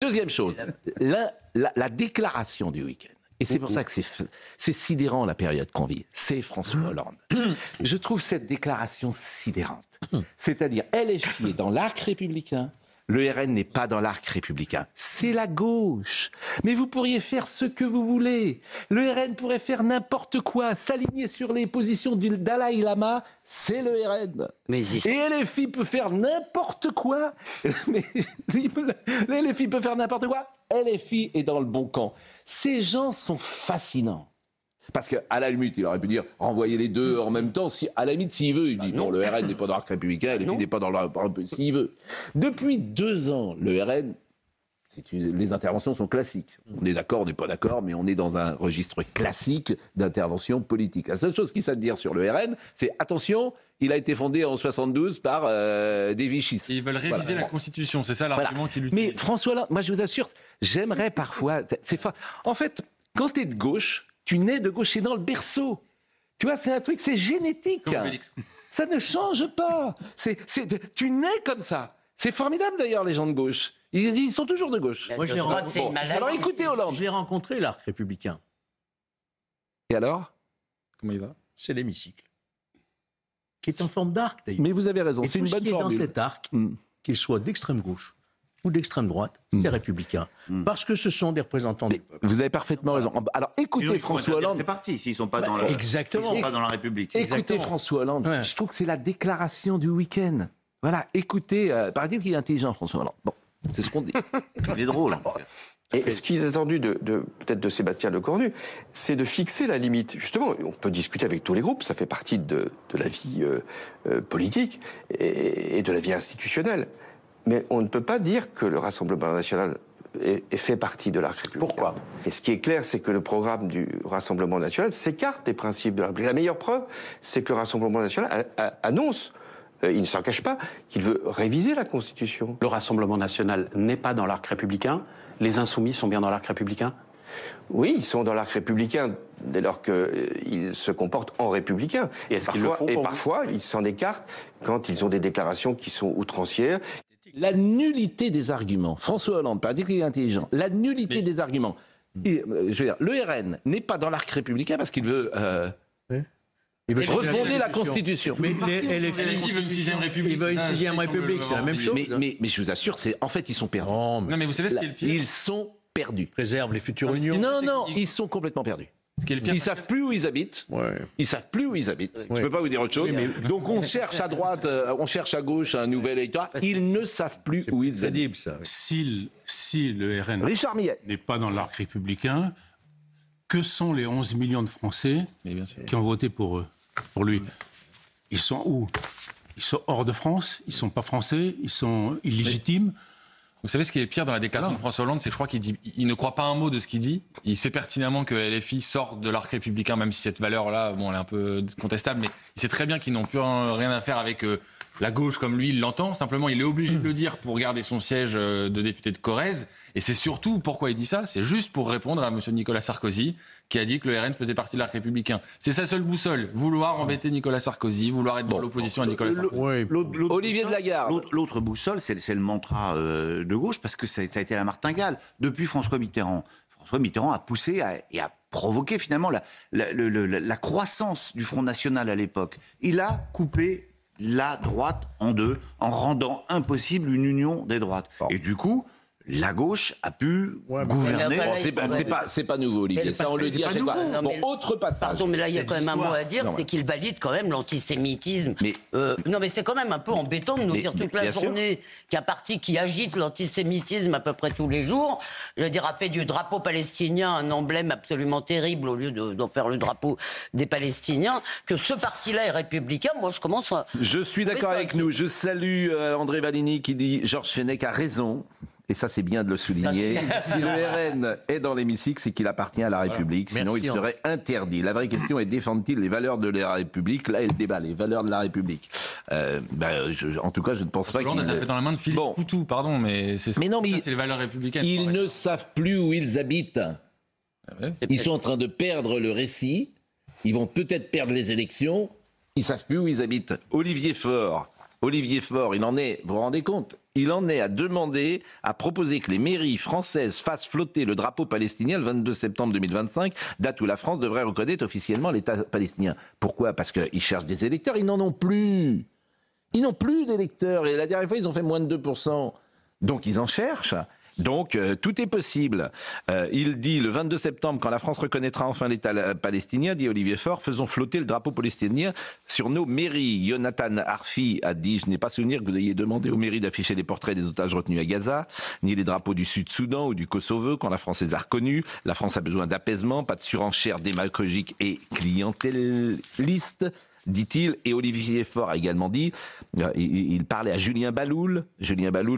Deuxième chose, la déclaration du week-end. Et c'est pour ça que c'est sidérant la période qu'on vit. C'est François Hollande. Je trouve cette déclaration sidérante. C'est-à-dire, LFI est dans l'arc républicain, le RN n'est pas dans l'arc républicain. C'est la gauche. Mais vous pourriez faire ce que vous voulez. Le RN pourrait faire n'importe quoi, s'aligner sur les positions du Dalai Lama, c'est le RN. Et LFI peut faire n'importe quoi. Mais LFI peut faire n'importe quoi. LFI est dans le bon camp. Ces gens sont fascinants. Parce qu'à la limite, il aurait pu dire renvoyer les deux en même temps. Si, à la limite, s'il veut, il dit non, le RN n'est pas dans l'arc républicain, LFI n'est pas dans l'arc s'il veut. Depuis 2 ans, le RN, les interventions sont classiques. On est d'accord, on n'est pas d'accord, mais on est dans un registre classique d'intervention politique. La seule chose qu'il sait dire sur le RN, c'est attention, il a été fondé en 72 par des vichistes. Et ils veulent réviser la Constitution, c'est ça l'argument qu'il utilise. Mais François Hollande, moi je vous assure, j'aimerais parfois... En fait, quand tu es de gauche, tu nais de gauche, c'est dans le berceau. Tu vois, c'est un truc, c'est génétique. Ça ne change pas. Tu nais comme ça. C'est formidable d'ailleurs, les gens de gauche. Ils sont toujours de gauche. Moi, alors écoutez Hollande. Je l'ai rencontré, l'arc républicain. Et alors ? Comment il va ? C'est l'hémicycle. Qui est en forme d'arc, d'ailleurs. Mais vous avez raison, c'est une bonne formule. Dans cet arc, qu'il soit d'extrême gauche ou d'extrême droite, c'est républicain. Parce que ce sont des représentants du peuple. Vous avez parfaitement raison. Alors écoutez François Hollande. C'est parti, s'ils ne sont pas dans la... Exactement. S'ils sont pas dans la République. Écoutez François Hollande, je trouve que c'est la déclaration du week-end. Voilà, écoutez, paraît-il qu'il est intelligent François Hollande. Bon, c'est ce qu'on dit. Il est drôle. Et ce qui est attendu peut-être de Sébastien Lecornu, c'est de fixer la limite. Justement, on peut discuter avec tous les groupes, ça fait partie de la vie politique et de la vie institutionnelle. Mais on ne peut pas dire que le Rassemblement national est fait partie de l'arc républicain. Pourquoi ? Et ce qui est clair, c'est que le programme du Rassemblement national s'écarte des principes de la République. La meilleure preuve, c'est que le Rassemblement national annonce, il ne s'en cache pas, qu'il veut réviser la Constitution. Le Rassemblement national n'est pas dans l'arc républicain. Les Insoumis sont bien dans l'arc républicain ? Oui, ils sont dans l'arc républicain dès lors qu'ils se comportent en républicains. Et est-ce qu'ils le font Et parfois, ils s'en écartent quand ils ont des déclarations qui sont outrancières. La nullité des arguments. François Hollande, paraît-il qu'il est intelligent. La nullité des arguments. Et, je veux dire, le RN n'est pas dans l'arc républicain parce qu'il veut... Il veut refonder la Constitution. Mais LFI veut une 6e République. Il veut une 6e République, c'est la même chose. Mais je vous assure, en fait, ils sont perdus. Non, mais vous savez ce qui est le pire ? Ils sont perdus. Préserve les futures unions. Non, ils sont complètement perdus. Ce qui est le pire, ils savent plus où ils habitent. Ouais. Ils savent plus où ils habitent. Je peux pas vous dire autre chose. Donc on cherche à droite, on cherche à gauche un nouvel électorat. Ils ne savent plus où ils habitent. Si le RN Richard Millet n'est pas dans l'arc républicain, que sont les 11 millions de Français qui ont voté pour lui ? Ils sont où ? Ils sont hors de France, ils sont pas français, ils sont illégitimes. Vous savez ce qui est pire dans la déclaration de François Hollande, c'est que je crois il ne croit pas un mot de ce qu'il dit. Il sait pertinemment que LFI sort de l'arc républicain, même si cette valeur-là, bon, elle est un peu contestable, mais il sait très bien qu'ils n'ont plus rien à faire avec la gauche comme lui, il l'entend. Simplement, il est obligé de le dire pour garder son siège de député de Corrèze. Et c'est surtout, pourquoi il dit ça ? C'est juste pour répondre à M. Nicolas Sarkozy, qui a dit que le RN faisait partie de l'arc républicain. C'est sa seule boussole. Vouloir embêter Nicolas Sarkozy, vouloir être dans l'opposition à Nicolas Sarkozy. Olivier de Lagarde. L'autre boussole, c'est le mantra de gauche, parce que ça a été la martingale. Depuis François Mitterrand. François Mitterrand a poussé et a provoqué finalement la croissance du Front National à l'époque. Il a coupé la droite en deux, en rendant impossible une union des droites. Et du coup, la gauche a pu gouverner. C'est pas nouveau, Olivier. Ça, on le dit à chaque fois. Bon, autre passage. Pardon, mais là, il y a quand même un mot à dire, c'est qu'il valide quand même l'antisémitisme. Non, mais c'est quand même un peu embêtant de nous dire toute la journée qu'un parti qui agite l'antisémitisme à peu près tous les jours, je veux dire, a fait du drapeau palestinien un emblème absolument terrible au lieu d'en faire le drapeau des Palestiniens, que ce parti-là est républicain. Moi, je commence à... Je suis d'accord avec nous. Je salue André Valigny qui dit Georges Fenech a raison. Et ça, c'est bien de le souligner. Si le RN est dans l'hémicycle, c'est qu'il appartient à la République. Sinon, il serait interdit. La vraie question est, défend-il les valeurs de la République ? Là est le débat, les valeurs de la République. En tout cas, je ne pense pas qu'il... On a tapé dans la main de Philippe Poutou, pardon, mais c'est les valeurs républicaines. Ils ne savent plus où ils habitent. Ils sont en train de perdre le récit. Ils vont peut-être perdre les élections. Ils ne savent plus où ils habitent. Olivier Faure Olivier Faure, il en est, vous vous rendez compte, il en est à demander, à proposer que les mairies françaises fassent flotter le drapeau palestinien le 22 septembre 2025, date où la France devrait reconnaître officiellement l'État palestinien. Pourquoi ? Parce qu'ils cherchent des électeurs, ils n'en ont plus. Ils n'ont plus d'électeurs, et la dernière fois, ils ont fait moins de 2%. Donc ils en cherchent. Donc tout est possible. Il dit le 22 septembre, quand la France reconnaîtra enfin l'État palestinien, dit Olivier Faure, faisons flotter le drapeau palestinien sur nos mairies. Jonathan Arfi a dit, je n'ai pas souvenir que vous ayez demandé aux mairies d'afficher les portraits des otages retenus à Gaza, ni les drapeaux du Sud-Soudan ou du Kosovo, quand la France les a reconnus. La France a besoin d'apaisement, pas de surenchère démagogique et clientéliste, dit-il. Et Olivier Faure a également dit, il parlait à Julien Baloul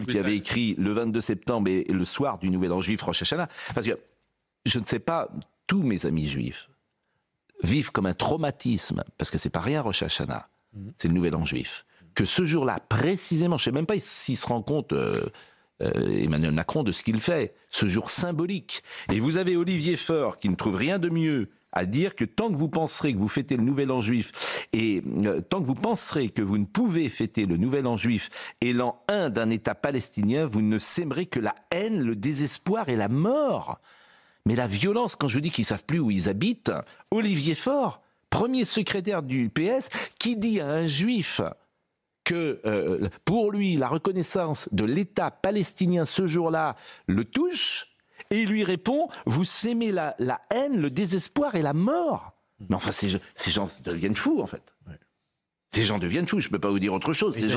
qui avait écrit le 22 septembre et le soir du Nouvel An juif Rosh Hashanah, parce que je ne sais pas, tous mes amis juifs vivent comme un traumatisme, parce que c'est pas rien Rosh Hashanah, c'est le Nouvel An juif, que ce jour-là précisément, je ne sais même pas s'il se rend compte Emmanuel Macron de ce qu'il fait, ce jour symbolique. Et vous avez Olivier Faure qui ne trouve rien de mieux à dire que tant que vous penserez que vous fêtez le Nouvel An juif et tant que vous penserez que vous ne pouvez fêter le Nouvel An juif et l'an 1 d'un État palestinien, vous ne sèmerez que la haine, le désespoir et la mort. Mais la violence, quand je dis qu'ils ne savent plus où ils habitent, Olivier Faure, premier secrétaire du PS, qui dit à un juif que pour lui, la reconnaissance de l'État palestinien ce jour-là le touche, et il lui répond, vous s'aimez la haine, le désespoir et la mort. Mais enfin, ces gens deviennent fous, en fait. Ouais. Ces gens deviennent fous, je ne peux pas vous dire autre chose. Ces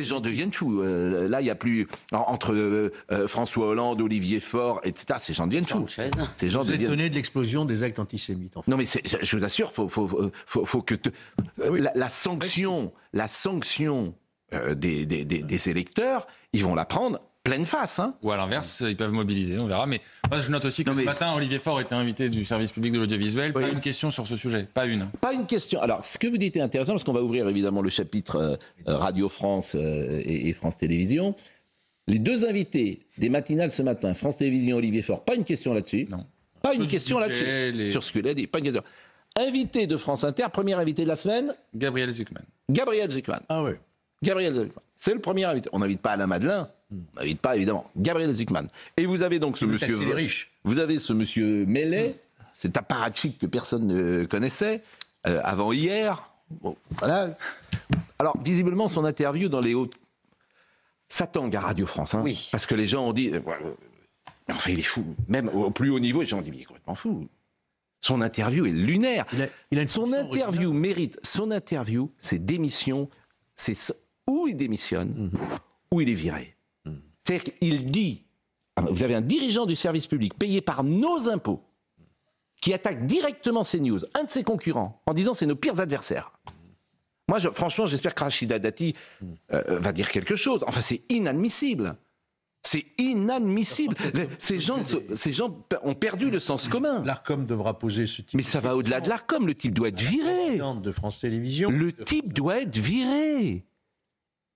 gens deviennent fous. Là, il n'y a plus... Entre François Hollande, Olivier Faure, etc., ces gens deviennent fous. Vous êtes étonné de l'explosion des actes antisémites, en fait. Non, mais je vous assure, faut que... La sanction des électeurs, ils vont la prendre pleine face. Hein. Ou à l'inverse, ils peuvent mobiliser, on verra. Mais moi, je note aussi que ce matin, Olivier Faure était invité du service public de l'audiovisuel. Pas une question sur ce sujet, pas une. Pas une question. Alors, ce que vous dites est intéressant, parce qu'on va ouvrir évidemment le chapitre Radio France et France Télévisions. Les deux invités des matinales ce matin, France Télévisions, Olivier Faure, pas une question là-dessus. Non. Pas une question là-dessus. Sur ce que l'a dit, pas une question. Invité de France Inter, premier invité de la semaine. Gabriel Zucman. Ah oui. Gabriel Zucman. C'est le premier invité. On n'invite pas Alain Madelin. On n'invite pas, évidemment, Gabriel Zucman. Et vous avez donc ce monsieur... Vous avez ce monsieur Mellet, cet apparatchik que personne ne connaissait, avant hier. Bon, voilà. Alors, visiblement, son interview dans les hautes... Ça tangue à Radio France, hein, oui. Parce que les gens ont dit... Enfin, il est fou. Même au plus haut niveau, les gens ont dit, mais il est complètement fou. Son interview est lunaire. Son interview mérite... Son interview, c'est démission, c'est où il démissionne, où il est viré. C'est-à-dire qu'il dit, vous avez un dirigeant du service public payé par nos impôts qui attaque directement CNews, un de ses concurrents, en disant c'est nos pires adversaires. Moi, franchement, j'espère que Rachida Dati va dire quelque chose. Enfin, c'est inadmissible. C'est inadmissible. Ces gens ont perdu le sens commun. L'Arcom devra poser ce type. Mais ça va au-delà de l'Arcom. Le type doit être viré. De France Télévisions. Le type doit être viré.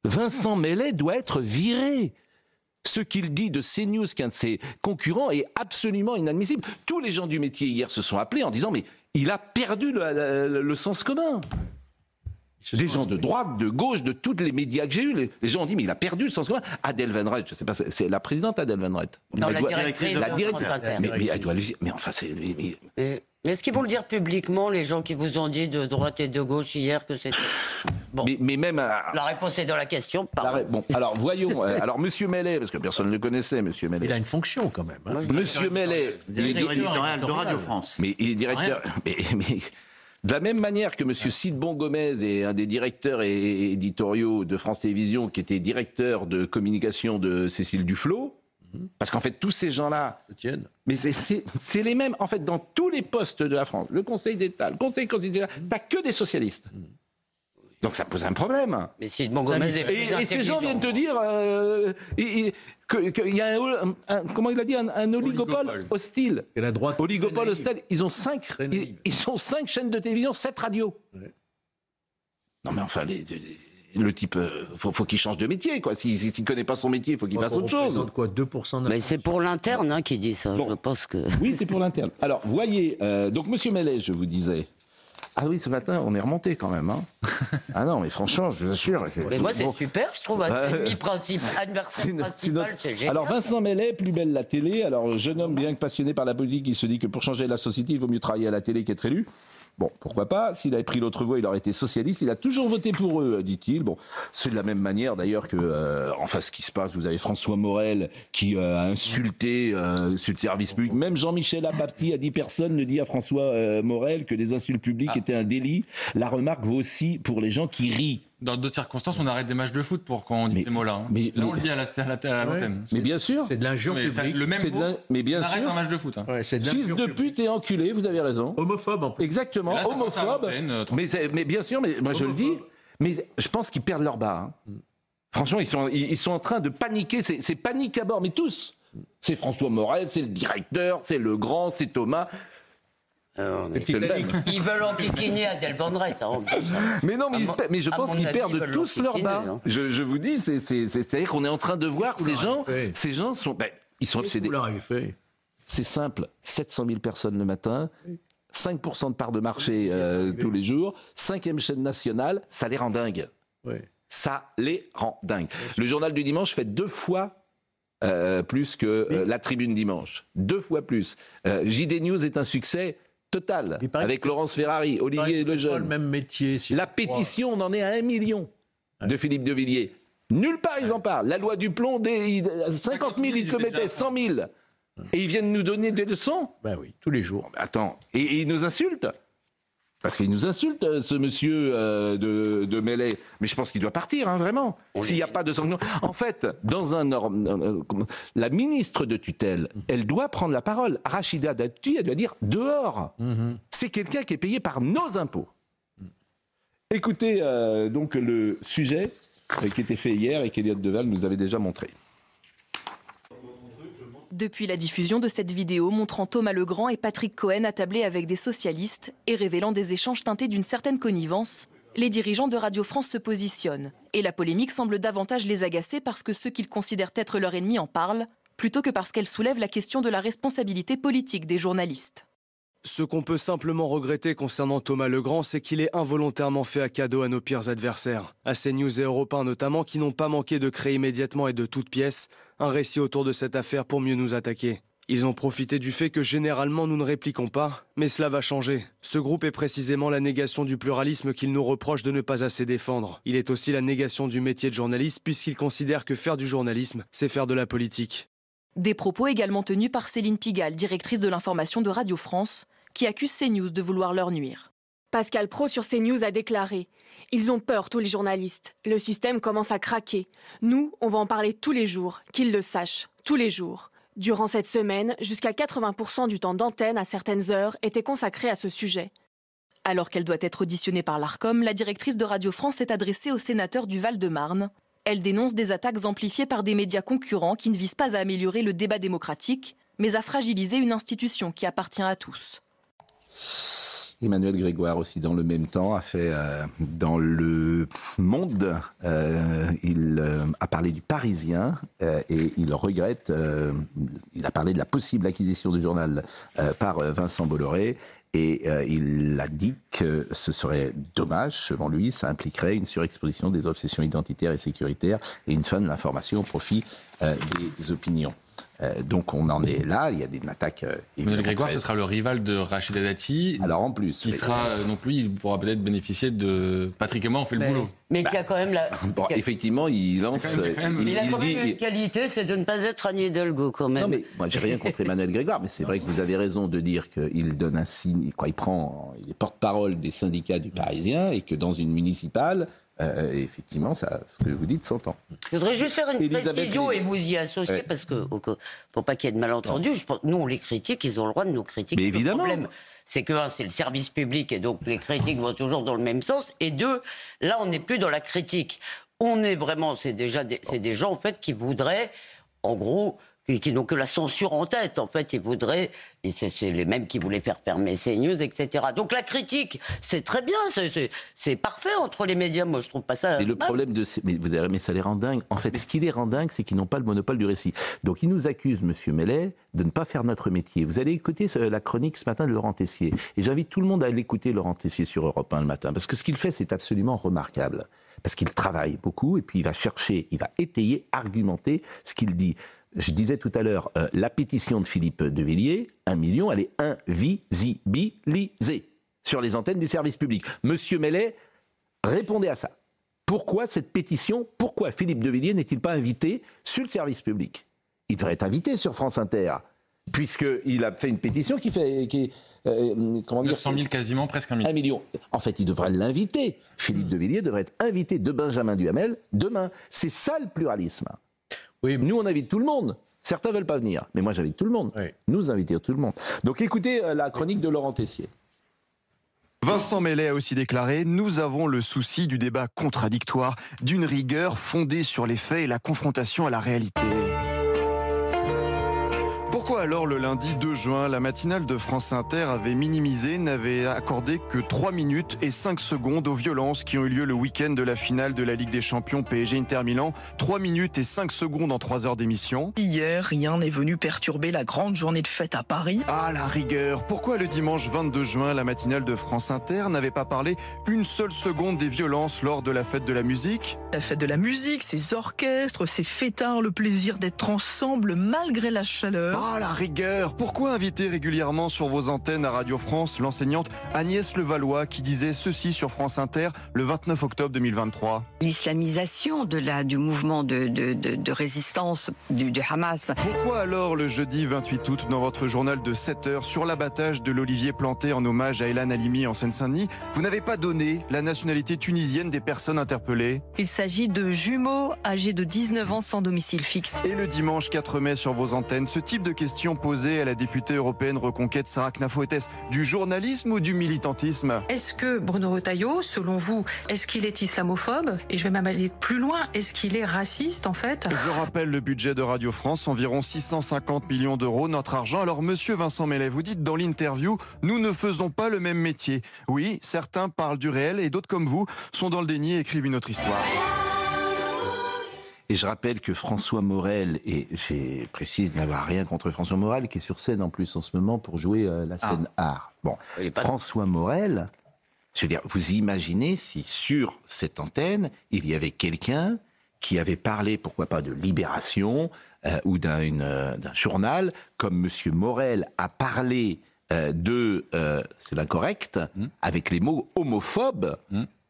Vincent Mellet doit être viré. Ce qu'il dit de CNews, qu'un de ses concurrents, est absolument inadmissible. Tous les gens du métier hier se sont appelés en disant mais il a perdu le sens commun. Des gens de droite, de gauche, de tous les médias que j'ai eus, les gens ont dit mais il a perdu le sens commun. Adèle Van Rett, je sais pas, c'est la présidente Adèle Van Rett. Non, la directrice. Mais elle doit le dire. Mais enfin c'est. Mais est-ce qu'ils vont le dire publiquement, les gens qui vous ont dit de droite et de gauche hier que c'était... Bon. Mais même... La réponse est dans la question, pardon. Bon, alors voyons. Alors Monsieur Mellet, parce que personne ne le connaissait, Monsieur Mellet. Il a une fonction quand même. Hein. Monsieur Mellet... Directeur éditorial de Radio France. Mais il est directeur... Mais de la même manière que Monsieur Sidbon Gomez est un des directeurs éditoriaux de France Télévisions, qui était directeur de communication de Cécile Duflot, parce qu'en fait, tous ces gens-là... Mais c'est les mêmes, en fait, dans tous les postes de la France. Le Conseil d'État, le Conseil constitutionnel, t'as que des socialistes. Donc ça pose un problème. Mais si et ces gens viennent te dire qu'il y a comment il a dit, un oligopole hostile. Et la droite oligopole hostile. Ils ont 5 chaînes de télévision, 7 radios. Ouais. Non mais enfin, le type, faut qu'il change de métier, quoi. S'il ne connaît pas son métier, il faut qu'il fasse autre chose. Quoi, 2% de... Mais c'est pour l'interne qui dit ça, bon. Je pense que... Oui, c'est pour l'interne. Alors, voyez, donc Monsieur Mellet, je vous disais... Ah oui, ce matin, on est remonté quand même. Hein. Ah non, mais franchement, je vous assure. Mais moi, c'est super, je trouve, un ennemi adversaire principal, c'est génial. Alors, Vincent Mellet, plus belle la télé. Alors, jeune homme bien que passionné par la politique, il se dit que pour changer la société, il vaut mieux travailler à la télé qu'être élu. Bon, pourquoi pas. S'il avait pris l'autre voie, il aurait été socialiste. Il a toujours voté pour eux, dit-il. Bon, c'est de la même manière, d'ailleurs, que, enfin, ce qui se passe, vous avez François Morel qui a insulté sur le service public. Même Jean-Michel Apathy a dit personne ne dit à François Morel que les insultes publiques étaient un délit. La remarque vaut aussi pour les gens qui rient. Dans d'autres circonstances, on arrête des matchs de foot pour quand on dit ces mots-là. Hein. Là, on le dit à l'antenne. Mais bien sûr. C'est de l'injure publique. Le même mot, mais bien on arrête sûr. un match de foot. Hein. Ouais, c'est de Fils de pute et enculé, vous avez raison. Homophobe en plus. Exactement, Là, ça passe à homophobe. l'antenne, Mais bien sûr, mais moi je le dis, mais je pense qu'ils perdent leur bas. Hein. Franchement, ils sont en train de paniquer, c'est panique à bord, mais tous. C'est François Morel, c'est le directeur, c'est le grand, c'est Thomas. Ils veulent enquiquiner Adèle Van Rett. Hein, mais non, mais je pense qu'ils perdent tous leur bas. Hein. Je vous dis, c'est-à-dire qu'on est en train de voir ces gens sont, ils sont obsédés. C'est simple, 700 000 personnes le matin, 5% de part de marché tous les jours, 5e chaîne nationale, ça les rend dingues. Ça les rend dingues. Le journal du dimanche fait 2 fois plus que la Tribune dimanche. 2 fois plus. JD News est un succès total, avec Laurence Ferrari, Olivier Lejeune. Pas le même métier. La pétition, on en est à 1 million de Philippe de Villiers. Nulle part ils en parlent. La loi Duplon, 50 000, ils te le mettaient, 100 000. Et ils viennent nous donner des leçons. Ben oui, tous les jours. Attends, et ils nous insultent. Parce qu'il nous insulte, ce monsieur de Mellet. Mais je pense qu'il doit partir, hein, vraiment. S'il n'y a pas de sanction. En fait, la ministre de tutelle, elle doit prendre la parole. Rachida Dati, elle doit dire dehors. C'est quelqu'un qui est payé par nos impôts. Écoutez donc le sujet qui était fait hier et qu'Eliott Deval nous avait déjà montré. Depuis la diffusion de cette vidéo montrant Thomas Legrand et Patrick Cohen attablés avec des socialistes et révélant des échanges teintés d'une certaine connivence, les dirigeants de Radio France se positionnent. Et la polémique semble davantage les agacer parce que ceux qu'ils considèrent être leurs ennemis en parlent, plutôt que parce qu'elle soulève la question de la responsabilité politique des journalistes. Ce qu'on peut simplement regretter concernant Thomas Legrand, c'est qu'il est involontairement fait à cadeau à nos pires adversaires. À CNews et Europe 1 notamment, qui n'ont pas manqué de créer immédiatement et de toutes pièces un récit autour de cette affaire pour mieux nous attaquer. Ils ont profité du fait que généralement nous ne répliquons pas, mais cela va changer. Ce groupe est précisément la négation du pluralisme qu'il nous reproche de ne pas assez défendre. Il est aussi la négation du métier de journaliste puisqu'il considère que faire du journalisme, c'est faire de la politique. Des propos également tenus par Céline Pigalle, directrice de l'information de Radio France, qui accuse CNews de vouloir leur nuire. Pascal Praud sur CNews a déclaré « Ils ont peur, tous les journalistes. Le système commence à craquer. Nous, on va en parler tous les jours, qu'ils le sachent, tous les jours. » Durant cette semaine, jusqu'à 80% du temps d'antenne à certaines heures était consacré à ce sujet. Alors qu'elle doit être auditionnée par l'Arcom, la directrice de Radio France s'est adressée aux sénateurs du Val-de-Marne. Elle dénonce des attaques amplifiées par des médias concurrents qui ne visent pas à améliorer le débat démocratique, mais à fragiliser une institution qui appartient à tous. Emmanuel Grégoire aussi, dans le même temps, a fait dans Le Monde, il a parlé du Parisien et il regrette, il a parlé de la possible acquisition du journal par Vincent Bolloré et il a dit que ce serait dommage, selon lui, ça impliquerait une surexposition des obsessions identitaires et sécuritaires et une fin de l'information au profit des opinions. Donc on en est là, il y a des attaques. Emmanuel Grégoire, ce sera le rival de Rachida Dati. Alors en plus. Qui sera, donc lui, il pourra peut-être bénéficier de. Patrick et moi, on fait le boulot. Mais qui a quand même la. Bon, effectivement, il lance. Il a quand même une qualité, c'est de ne pas être Anne Hidalgo quand même. Non, mais moi, j'ai rien contre Emmanuel Grégoire, mais c'est vrai que vous avez raison de dire qu'il donne un signe, quoi, il est porte-parole des syndicats du Parisien et que dans une municipale. Effectivement, ça, ce que vous dites s'entend. Je voudrais juste faire une précision et vous y associer, parce que, pour pas qu'il y ait de malentendus, nous on les critique, ils ont le droit de nous critiquer. Mais évidemment. Le problème, c'est que, un, c'est le service public, et donc les critiques vont toujours dans le même sens, et deux, là on n'est plus dans la critique. On est vraiment, c'est des gens en fait qui voudraient, en gros, qui n'ont que la censure en tête. En fait, ils voudraient, et c'est les mêmes qui voulaient faire fermer CNews, etc. Donc la critique, c'est très bien, c'est parfait entre les médias. Moi, je trouve pas ça. Mais le problème mais ça les rend dingues. En fait, ce qui les rend dingues, c'est qu'ils n'ont pas le monopole du récit. Donc ils nous accusent, Monsieur Mellet, de ne pas faire notre métier. Vous allez écouter la chronique ce matin de Laurent Tessier. Et j'invite tout le monde à l'écouter, Laurent Tessier, sur Europe 1 le matin. Parce que ce qu'il fait, c'est absolument remarquable. Parce qu'il travaille beaucoup et puis il va chercher, il va étayer, argumenter ce qu'il dit. Je disais tout à l'heure, la pétition de Philippe de Villiers, 1 million, elle est invisibilisée sur les antennes du service public. Monsieur Mellet, répondez à ça. Pourquoi cette pétition, pourquoi Philippe de Villiers n'est-il pas invité sur le service public? Il devrait être invité sur France Inter, puisqu'il a fait une pétition qui est comment dire, 900 000 quasiment, presque 1 million. 1 million. En fait, il devrait l'inviter. Philippe de Villiers devrait être invité de Benjamin Duhamel demain. C'est ça le pluralisme. Oui, nous, on invite tout le monde. Certains ne veulent pas venir, mais moi, j'invite tout le monde. Oui. Nous invitons tout le monde. Donc, écoutez la chronique de Laurent Tessier. Vincent Mellet a aussi déclaré « Nous avons le souci du débat contradictoire, d'une rigueur fondée sur les faits et la confrontation à la réalité. » Pourquoi alors le lundi 2 juin, la matinale de France Inter avait minimisé, n'avait accordé que 3 minutes et 5 secondes aux violences qui ont eu lieu le week-end de la finale de la Ligue des Champions PSG Inter Milan? 3 minutes et 5 secondes en 3 heures d'émission. Hier, rien n'est venu perturber la grande journée de fête à Paris. Ah, la rigueur! Pourquoi le dimanche 22 juin, la matinale de France Inter n'avait pas parlé une seule seconde des violences lors de la fête de la musique? La fête de la musique, ces orchestres, ces fêtards, le plaisir d'être ensemble malgré la chaleur. Ah, la rigueur! Pourquoi inviter régulièrement sur vos antennes à Radio France l'enseignante Agnès Levallois qui disait ceci sur France Inter le 29 octobre 2023? L'islamisation du mouvement de résistance du Hamas. Pourquoi alors le jeudi 28 août dans votre journal de 7h sur l'abattage de l'olivier planté en hommage à Elan Halimi en Seine-Saint-Denis, vous n'avez pas donné la nationalité tunisienne des personnes interpellées? Il s'agit de jumeaux âgés de 19 ans sans domicile fixe. Et le dimanche 4 mai sur vos antennes, ce type de question posée à la députée européenne Reconquête Sarah Knafo, était-ce du journalisme ou du militantisme? Est-ce que Bruno Retailleau, selon vous, est-ce qu'il est islamophobe? Et je vais même aller plus loin, est-ce qu'il est raciste en fait? Je rappelle le budget de Radio France, environ 650 millions d'euros, notre argent. Alors monsieur Vincent Mellet, vous dites dans l'interview, nous ne faisons pas le même métier. Oui, certains parlent du réel et d'autres comme vous sont dans le déni et écrivent une autre histoire. Et je rappelle que François Morel, et j'ai précisé n'avoir rien contre François Morel, qui est sur scène en plus en ce moment pour jouer la scène art. Bon, François Morel, je veux dire, vous imaginez si sur cette antenne, il y avait quelqu'un qui avait parlé, pourquoi pas, de Libération ou d'un journal, comme M. Morel a parlé c'est l'incorrect, avec les mots homophobes.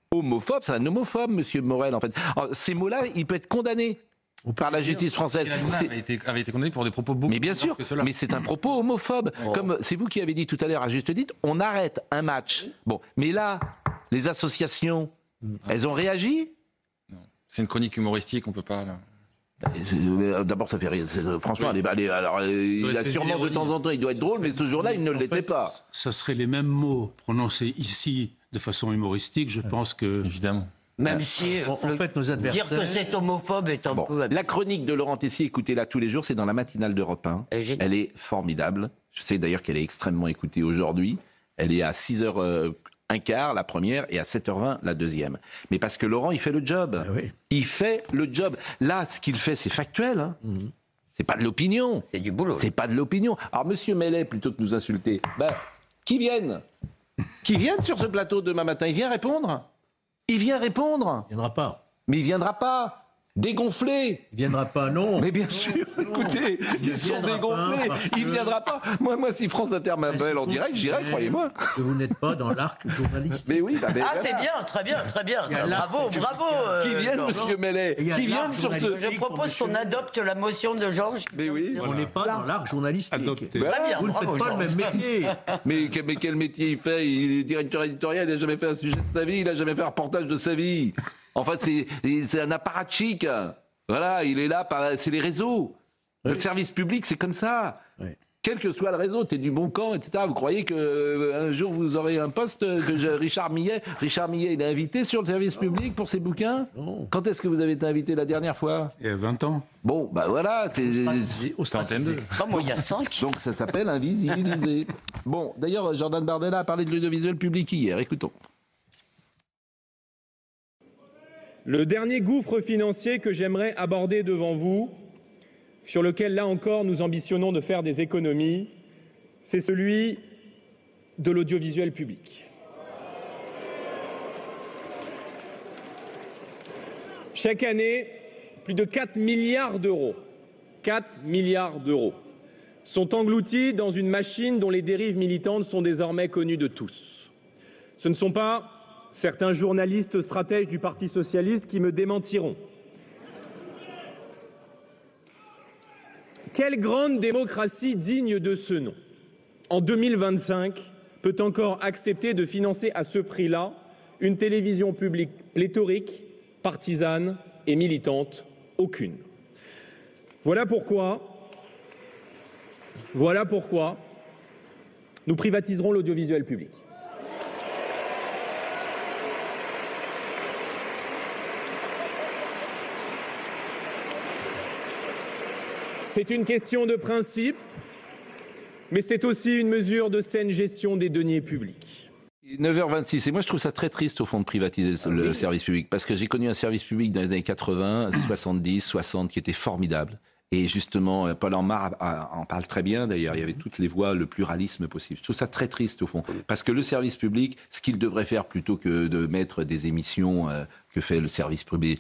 Homophobe, c'est un homophobe, Monsieur Morel, en fait. Alors, ces mots-là, il peut être condamné par la justice française. Avait été condamné pour des propos beaucoup mais bien sûr, que cela. Mais c'est un propos homophobe. Oh. Comme c'est vous qui avez dit tout à l'heure, à juste titre, on arrête un match. Bon, mais là, les associations, elles ont réagi? Non. C'est une chronique humoristique, on peut pas... Là. D'abord, ça fait rire. Franchement, oui. Alors, il a sûrement de temps en temps, il doit être drôle, mais ce jour-là, il ne l'était pas. Ça serait les mêmes mots prononcés ici de façon humoristique, je pense que... Évidemment. Même si en fait, nos adversaires... dire que c'est homophobe est un peu... La chronique de Laurent Tessier, écoutez-la tous les jours, c'est dans la matinale d'Europe 1. Elle est formidable. Je sais d'ailleurs qu'elle est extrêmement écoutée aujourd'hui. Elle est à 6h15 la première et à 7h20 la deuxième. Mais parce que Laurent, il fait le job. Ah oui. Il fait le job. Là, ce qu'il fait, c'est factuel. Hein. C'est pas de l'opinion. C'est du boulot. C'est pas de l'opinion. Alors, Monsieur Mellet, plutôt que nous insulter, qui vienne sur ce plateau demain matin, il vient répondre. Il vient répondre. Il viendra pas. Mais il viendra pas. Dégonflé. Il viendra pas, non. Mais bien sûr, écoutez, ils sont dégonflés. Il viendra pas. Moi, si France Inter m'appelle en direct, j'irai, croyez-moi. Que vous n'êtes pas dans l'arc journalistique. Mais oui, c'est bien, très bien, très bien. Bravo. Qui vienne, Monsieur Mellet. Qui vienne sur ce... Je propose qu'on adopte la motion de Georges. Mais oui. On n'est pas dans l'arc journalistique. Très bien, vous ne faites pas le même métier. Mais quel métier il fait? Il est directeur éditorial, il n'a jamais fait un sujet de sa vie, il n'a jamais fait un reportage de sa vie. Enfin, c'est un apparatchik. Voilà, il est là, c'est les réseaux. Le service public, c'est comme ça. Oui. quel que soit le réseau, t'es du bon camp, etc. Vous croyez qu'un jour vous aurez un poste Richard Millet, il est invité sur le service public pour ses bouquins? Quand est-ce que vous avez été invité la dernière fois? Il y a 20 ans. Bon, bah voilà, c'est Antenne 2. Moi, il y a 5. Donc ça s'appelle invisibiliser. Bon, d'ailleurs, Jordan Bardella a parlé de l'audiovisuel public hier. Écoutons. Le dernier gouffre financier que j'aimerais aborder devant vous, sur lequel, là encore, nous ambitionnons de faire des économies, c'est celui de l'audiovisuel public. Chaque année, plus de 4 milliards d'euros, 4 milliards d'euros, sont engloutis dans une machine dont les dérives militantes sont désormais connues de tous. Ce ne sont pas certains journalistes stratèges du Parti socialiste qui me démentiront. Quelle grande démocratie digne de ce nom, en 2025, peut encore accepter de financer à ce prix-là une télévision publique pléthorique, partisane et militante? Aucune. Voilà pourquoi nous privatiserons l'audiovisuel public. C'est une question de principe, mais c'est aussi une mesure de saine gestion des deniers publics. 9h26, et moi je trouve ça très triste au fond de privatiser le service public, parce que j'ai connu un service public dans les années 80, 70, 60 qui était formidable. Et justement, Paul Amar en parle très bien d'ailleurs, il y avait toutes les voix, le pluralisme possible. Je trouve ça très triste au fond, parce que le service public, ce qu'il devrait faire plutôt que de mettre des émissions que fait le service privé,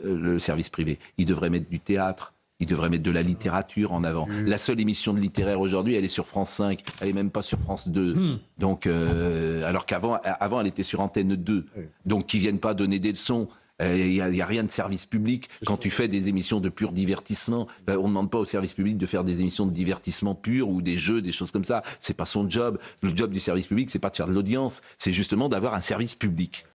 il devrait mettre du théâtre. Il devrait mettre de la littérature en avant. La seule émission de littéraire aujourd'hui, elle est sur France 5, elle n'est même pas sur France 2. Donc, alors qu'avant, elle était sur Antenne 2. Donc, qu'ils ne viennent pas donner des leçons. Il n'y a rien de service public. Quand tu fais des émissions de pur divertissement, on ne demande pas au service public de faire des émissions de divertissement pur ou des jeux, des choses comme ça. C'est pas son job. Le job du service public, c'est pas de faire de l'audience, c'est justement d'avoir un service public.